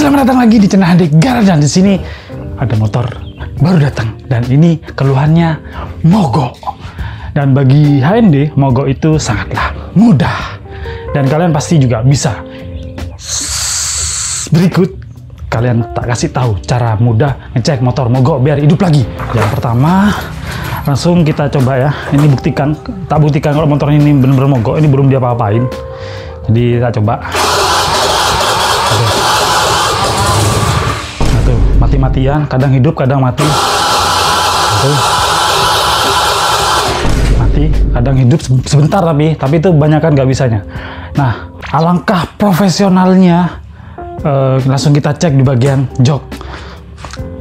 Selamat datang lagi di channel Hendik Garage, dan di sini ada motor baru datang dan ini keluhannya mogok. Dan bagi HND, mogok itu sangatlah mudah. Dan kalian pasti juga bisa. Berikut kalian tak kasih tahu cara mudah ngecek motor mogok biar hidup lagi. Yang pertama, langsung kita coba ya. Ini buktikan, tak buktikan kalau motor ini benar-benar mogok. Ini belum dia apa-apain. Jadi kita coba. Oke. Nah tuh, mati-matian, kadang hidup, kadang mati. Tuh. Mati, kadang hidup sebentar tapi itu banyak kan nggak bisanya. Nah, alangkah profesionalnya, langsung kita cek di bagian jok.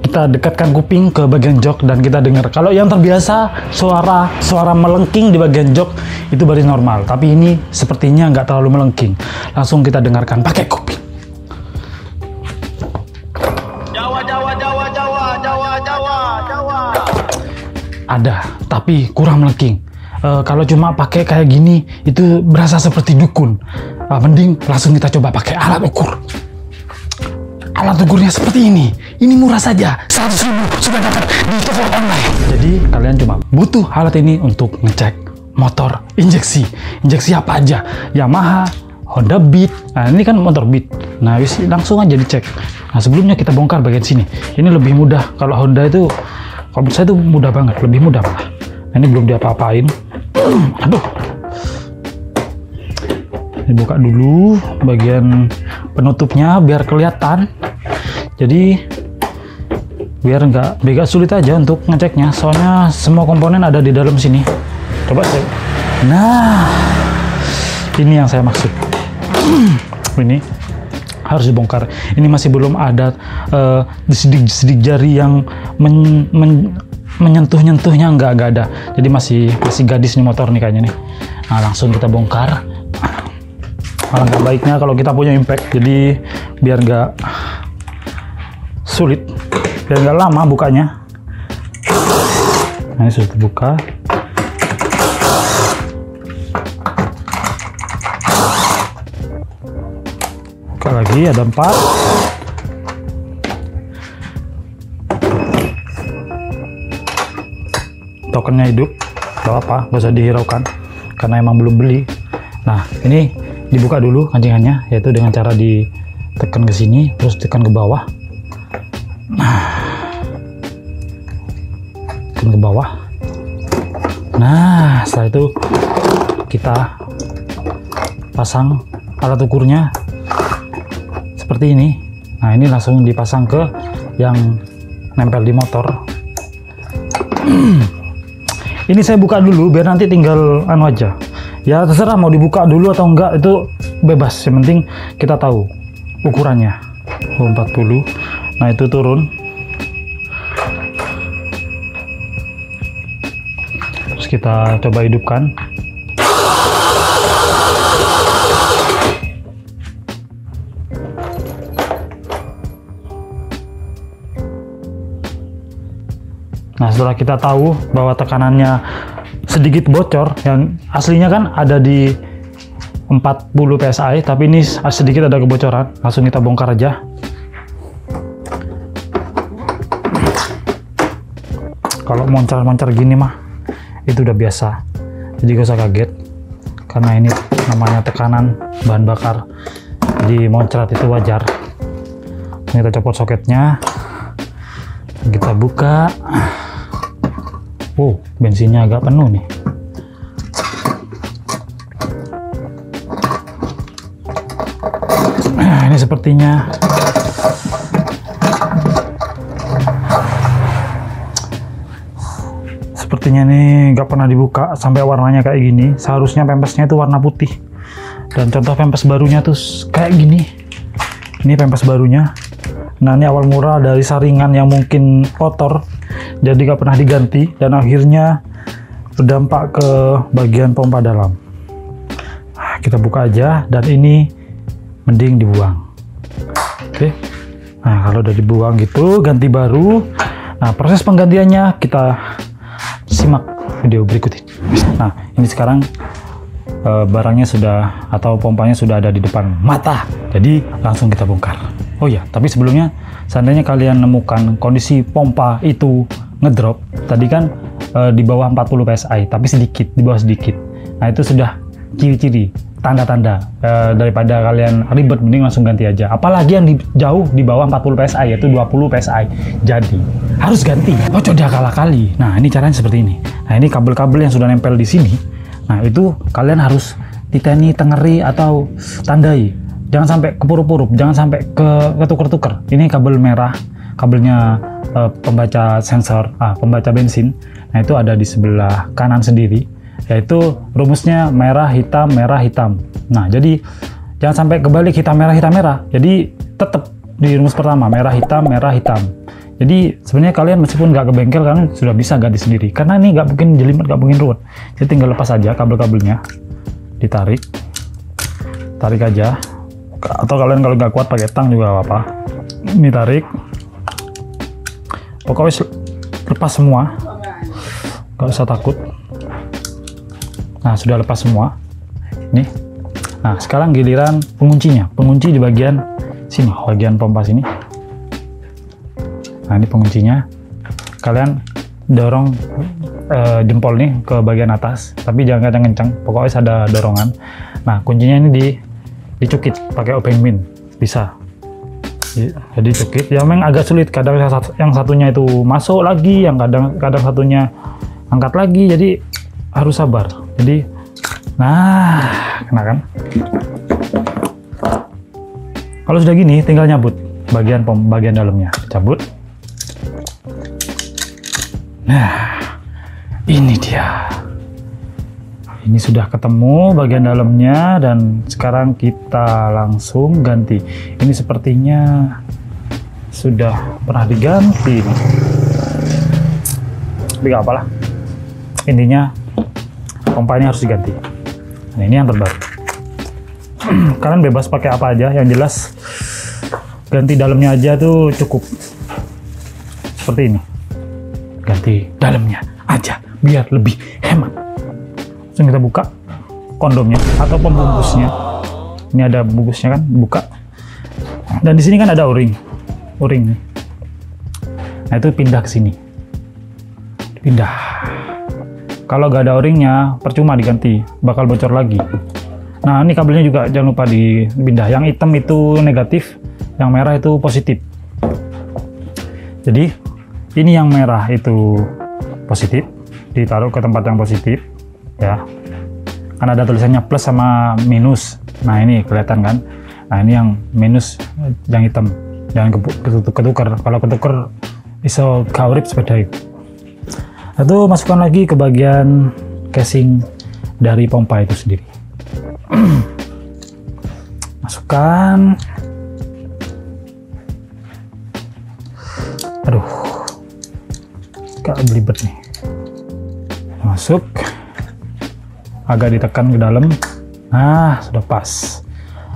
Kita dekatkan kuping ke bagian jok dan kita dengar. Kalau yang terbiasa suara melengking di bagian jok itu baru normal, tapi ini sepertinya nggak terlalu melengking. Langsung kita dengarkan pakai kuping. Jawa. Ada, tapi kurang melengking. Kalau cuma pakai kayak gini itu berasa seperti dukun. Mending langsung kita coba pakai alat ukur. Alat ukurnya seperti ini. Ini murah saja, 100.000 sudah dapat di toko online. Jadi kalian cuma butuh alat ini untuk ngecek motor injeksi. Injeksi apa aja? Yamaha, Honda Beat. Nah ini kan motor Beat. Nah langsung aja dicek. Nah sebelumnya kita bongkar bagian sini. Ini lebih mudah. Kalau Honda itu, kalau menurut saya itu mudah banget, lebih mudah malah. Nah, ini belum diapa-apain. Aduh. Ini buka dulu bagian penutupnya biar kelihatan. Jadi biar nggak sulit aja untuk ngeceknya. Soalnya semua komponen ada di dalam sini. Coba cek. Nah, ini yang saya maksud. Ini harus dibongkar. Ini masih belum ada sidik jari yang menyentuh-nyentuhnya, nggak ada. Jadi masih gadis nih motor nih kayaknya nih. Nah, langsung kita bongkar. Alangkah baiknya kalau kita punya impact, jadi biar nggak sulit, biar nggak lama bukanya. Nah, ini sudah terbuka. Buka lagi, ada 4. Tokennya hidup, gak apa, gak usah dihiraukan karena emang belum beli. Nah, ini dibuka dulu kancingannya, yaitu dengan cara ditekan ke sini, terus tekan ke bawah. Nah, tekan ke bawah. Nah, setelah itu kita pasang alat ukurnya seperti ini. Nah, ini langsung dipasang ke yang nempel di motor. Ini saya buka dulu biar nanti tinggal anu aja. Ya terserah mau dibuka dulu atau enggak, itu bebas. Yang penting kita tahu ukurannya. 40. Nah, itu turun. Terus kita coba hidupkan. Nah, setelah kita tahu bahwa tekanannya sedikit bocor, yang aslinya kan ada di 40 PSI, tapi ini sedikit ada kebocoran, langsung kita bongkar aja. Kalau moncar-moncar gini mah itu udah biasa, jadi gak usah kaget karena ini namanya tekanan bahan bakar, jadi moncrat itu wajar. Ini kita copot soketnya, kita buka. Wow, bensinnya agak penuh nih. Nah, ini sepertinya nih nggak pernah dibuka sampai warnanya kayak gini. Seharusnya pempesnya itu warna putih. Dan contoh pempes barunya tuh kayak gini. Ini pempes barunya. Nah, ini awal murah dari saringan yang mungkin kotor, jadi nggak pernah diganti, dan akhirnya berdampak ke bagian pompa dalam. Nah, kita buka aja, dan ini mending dibuang. Oke. Nah, kalau udah dibuang gitu, ganti baru. Nah, proses penggantiannya kita simak video berikut ini. Nah, ini sekarang barangnya sudah, atau pompanya sudah ada di depan mata, jadi langsung kita bongkar. Oh ya, tapi sebelumnya seandainya kalian nemukan kondisi pompa itu ngedrop, tadi kan di bawah 40 PSI, tapi sedikit, di bawah sedikit. Nah itu sudah ciri-ciri, tanda-tanda daripada kalian ribet, mending langsung ganti aja. Apalagi yang jauh di bawah 40 PSI, yaitu 20 PSI. Jadi harus ganti. Ojo diakal-akali. Nah ini caranya seperti ini. Nah ini kabel-kabel yang sudah nempel di sini. Nah itu kalian harus titeni, tengeri, atau tandai. Jangan sampai kepurup-purup, jangan sampai ketuker-tuker. Ini kabel merah, kabelnya pembaca sensor, pembaca bensin. Nah itu ada di sebelah kanan sendiri, yaitu rumusnya merah hitam merah hitam. Nah jadi jangan sampai kebalik hitam merah. Jadi tetap di rumus pertama merah hitam merah hitam. Jadi sebenarnya kalian meskipun nggak ke bengkel, kalian sudah bisa ganti sendiri. Karena ini nggak mungkin jelimet, nggak mungkin ruwet. Jadi tinggal lepas aja kabel-kabelnya, ditarik aja. Atau kalian kalau nggak kuat pakai tang juga apa-apa. Ini tarik, pokoknya lepas semua, nggak usah takut. Nah sudah lepas semua nih. Nah sekarang giliran penguncinya. Pengunci di bagian sini, bagian pompa sini. Nah ini penguncinya, kalian dorong jempol nih ke bagian atas, tapi jangan kencang-kencang, pokoknya ada dorongan. Nah kuncinya ini dicukit pakai obeng min, bisa. Jadi cukit, ya memang agak sulit, kadang yang satunya itu masuk lagi, yang kadang satunya angkat lagi, jadi harus sabar. Jadi nah kena kan. Kalau sudah gini tinggal nyabut bagian dalamnya, cabut. Nah ini dia, ini sudah ketemu bagian dalamnya, dan sekarang kita langsung ganti. Ini sepertinya sudah pernah diganti nih, tapi gak apalah, intinya pompa ini harus diganti. Nah ini yang terbaru. Kalian bebas pakai apa aja, yang jelas ganti dalamnya aja tuh cukup. Seperti ini, ganti dalamnya aja biar lebih hemat. Langsung kita buka kondomnya atau pembungkusnya. Ini ada bungkusnya kan, buka. Dan di sini kan ada o-ring nih. Nah itu pindah ke sini, pindah. Kalau nggak ada o-ringnya percuma diganti, bakal bocor lagi. Nah ini kabelnya juga jangan lupa dipindah. Yang hitam itu negatif, yang merah itu positif. Jadi ini yang merah itu positif, ditaruh ke tempat yang positif ya. Kan ada tulisannya plus sama minus. Nah ini kelihatan kan. Nah ini yang minus, yang hitam. Jangan ketukar. Kalau ketukar iso gaurip sepeda itu. Lalu masukkan lagi ke bagian casing dari pompa itu sendiri. Masukkan. Aduh, agak belibet nih. Masuk, agak ditekan ke dalam. Nah sudah pas,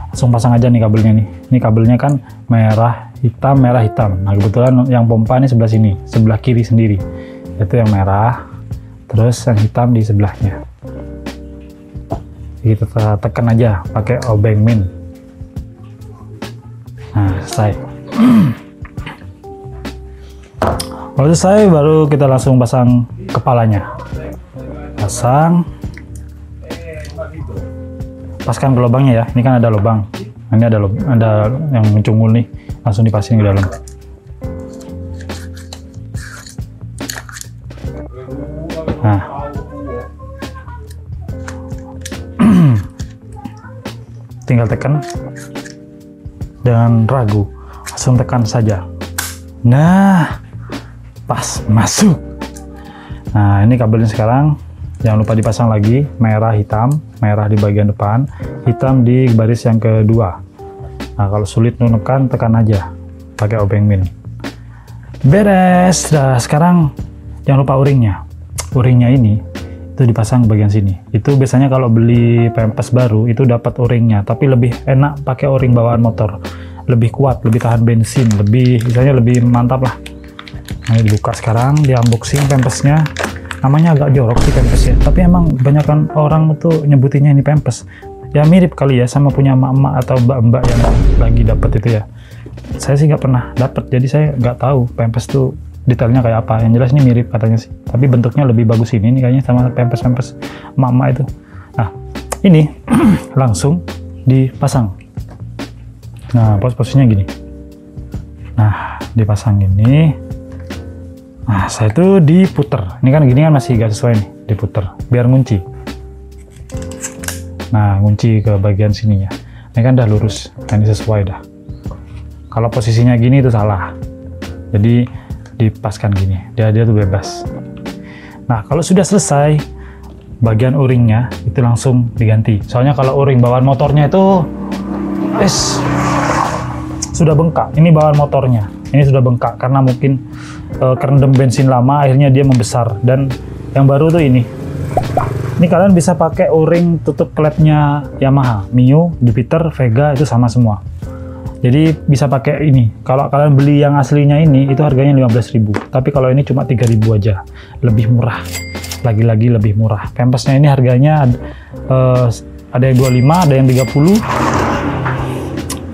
langsung pasang aja nih kabelnya nih. Ini kabelnya kan merah hitam merah hitam. Nah kebetulan yang pompa ini sebelah sini, sebelah kiri sendiri, itu yang merah, terus yang hitam di sebelahnya. Jadi kita tekan aja pakai obeng min. Nah selesai. Kalau selesai baru kita langsung pasang kepalanya. Pasang, paskan ke lubangnya ya. Ini kan ada lubang. Ini ada yang mencungul nih, langsung dipasang ke dalam. Nah, tinggal tekan, jangan ragu, langsung tekan saja. Nah, pas masuk. Nah ini kabelnya sekarang. Jangan lupa dipasang lagi, merah hitam, merah di bagian depan, hitam di baris yang kedua. Nah kalau sulit menekan, tekan aja pakai obeng min. Beres. Nah sekarang jangan lupa o-ringnya. O-ringnya ini itu dipasang bagian sini. Itu biasanya kalau beli pempes baru itu dapat o-ringnya, tapi lebih enak pakai o-ring bawaan motor, lebih kuat, lebih tahan bensin, misalnya lebih mantap lah. Nah dibuka sekarang, di unboxing pempesnya. Namanya agak jorok sih pempes ya, tapi emang kebanyakan orang tuh nyebutinnya ini pempes. Ya mirip kali ya sama punya emak-emak atau mbak-mbak yang lagi dapat itu ya. saya sih nggak pernah dapat, jadi saya nggak tahu pampers tuh detailnya kayak apa. Yang jelas ini mirip katanya sih, tapi bentuknya lebih bagus ini kayaknya sama pampers emak-emak itu. Nah ini langsung dipasang. Nah posisinya gini. Nah dipasang gini. Nah saya tuh diputer. Ini kan gini kan masih gak sesuai nih, diputer biar ngunci. Nah ngunci ke bagian sininya. Ini kan udah lurus, nah, ini sesuai dah. Kalau posisinya gini itu salah. Jadi dipaskan gini, dia tuh bebas. Nah kalau sudah selesai bagian o-ringnya itu langsung diganti. Soalnya kalau o-ring bawaan motornya itu sudah bengkak. Ini bawaan motornya, ini sudah bengkak karena mungkin kerendam bensin lama, akhirnya dia membesar. Dan yang baru tuh ini kalian bisa pakai o-ring tutup klepnya Yamaha, Mio, Jupiter, Vega itu sama semua. Jadi bisa pakai ini. Kalau kalian beli yang aslinya ini itu harganya 15.000, tapi kalau ini cuma 3.000 aja, lebih murah. Lagi-lagi lebih murah. Pampersnya ini harganya ada yang 25, ada yang 30.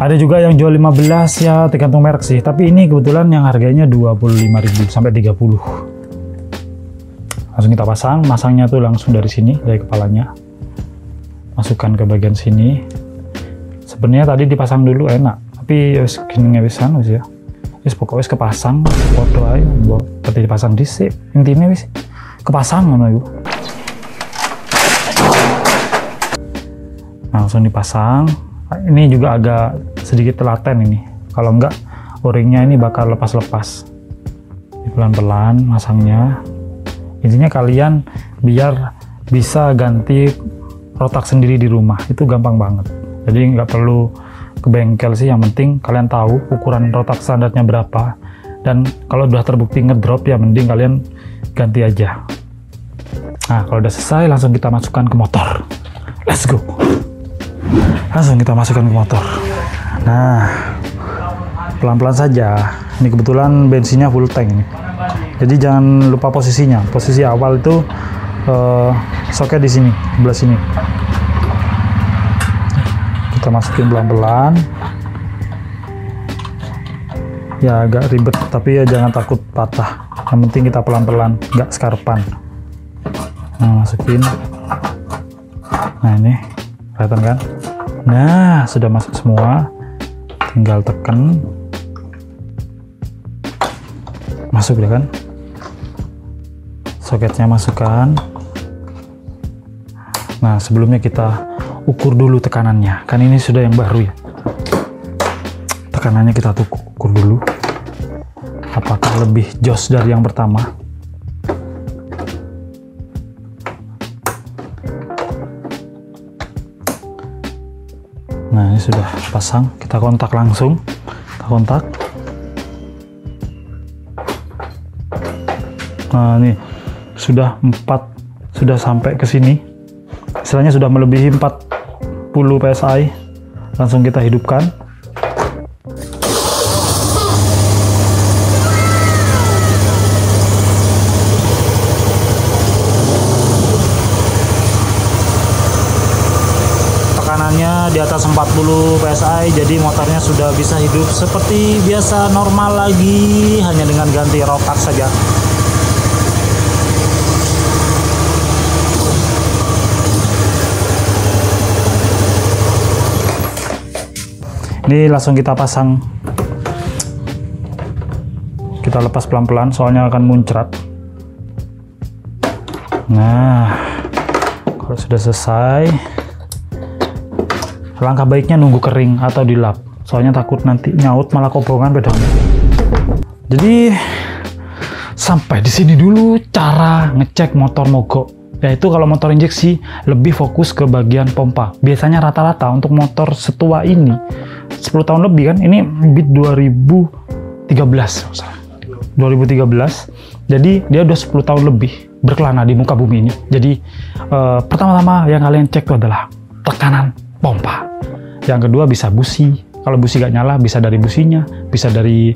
Ada juga yang jual 15, ya tergantung merek sih. Tapi ini kebetulan yang harganya 25.000 sampai 30. Langsung kita pasang. Masangnya tuh langsung dari sini, dari kepalanya. Masukkan ke bagian sini. Sebenarnya tadi dipasang dulu enak, tapi wis gini wisan wis ya. Wis pokoknya wis kepasang, foto aja, berarti dipasang dhisik. Intinya wis kepasang ngono iku. Langsung dipasang. Ini juga agak sedikit telaten ini. Kalau enggak, o-ringnya ini bakal lepas-lepas. Pelan-pelan masangnya. Intinya kalian biar bisa ganti rotak sendiri di rumah, itu gampang banget. Jadi nggak perlu ke bengkel sih, yang penting kalian tahu ukuran rotak standarnya berapa. Dan kalau udah terbukti ngedrop ya mending kalian ganti aja. Nah kalau udah selesai langsung kita masukkan ke motor. Let's go. Langsung kita masukkan ke motor. Nah pelan-pelan saja. Ini kebetulan bensinnya full tank ini. Jadi jangan lupa posisinya. Posisi awal itu soket di sini, sebelah sini. Kita masukin pelan-pelan. Ya agak ribet, tapi ya jangan takut patah. Yang penting kita pelan-pelan, nggak skarpan. Nah, masukin. Nah ini, kelihatan kan? Nah, sudah masuk semua. Tinggal tekan. Masuk ya kan? Soketnya masukkan. Nah, sebelumnya kita ukur dulu tekanannya, kan ini sudah yang baru ya. Tekanannya kita ukur dulu, apakah lebih jos dari yang pertama. Nah ini sudah pasang, kita kontak langsung. Kita kontak. Nah ini sudah 4, sudah sampai ke sini, istilahnya sudah melebihi 40 PSI. Langsung kita hidupkan. Tekanannya di atas 40 PSI, jadi motornya sudah bisa hidup seperti biasa normal lagi, hanya dengan ganti rotak saja. Ini langsung kita pasang. Kita lepas pelan-pelan, soalnya akan muncrat. Nah, kalau sudah selesai, langkah baiknya nunggu kering atau dilap. Soalnya takut nanti nyaut malah kobongan pedangnya. Jadi sampai di sini dulu cara ngecek motor mogok. Yaitu kalau motor injeksi lebih fokus ke bagian pompa. Biasanya rata-rata untuk motor setua ini 10 tahun lebih kan, ini Beat 2013. Jadi dia udah 10 tahun lebih berkelana di muka bumi ini. Jadi pertama-tama yang kalian cek itu adalah tekanan pompa. Yang kedua bisa busi. Kalau busi gak nyala bisa dari businya, bisa dari,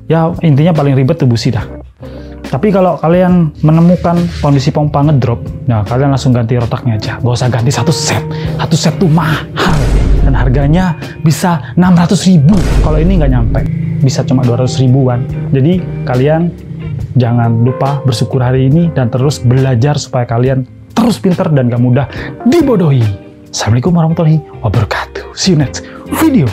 ya intinya paling ribet tuh busi dah. Tapi kalau kalian menemukan kondisi pompa ngedrop, nah kalian langsung ganti rotaknya aja. Gak usah ganti satu set tuh mahal. dan harganya bisa 600.000. Kalau ini nggak nyampe, bisa cuma 200 ribuan. Jadi kalian jangan lupa bersyukur hari ini dan terus belajar supaya kalian terus pintar dan gak mudah dibodohi. Assalamualaikum warahmatullahi wabarakatuh. See you next video.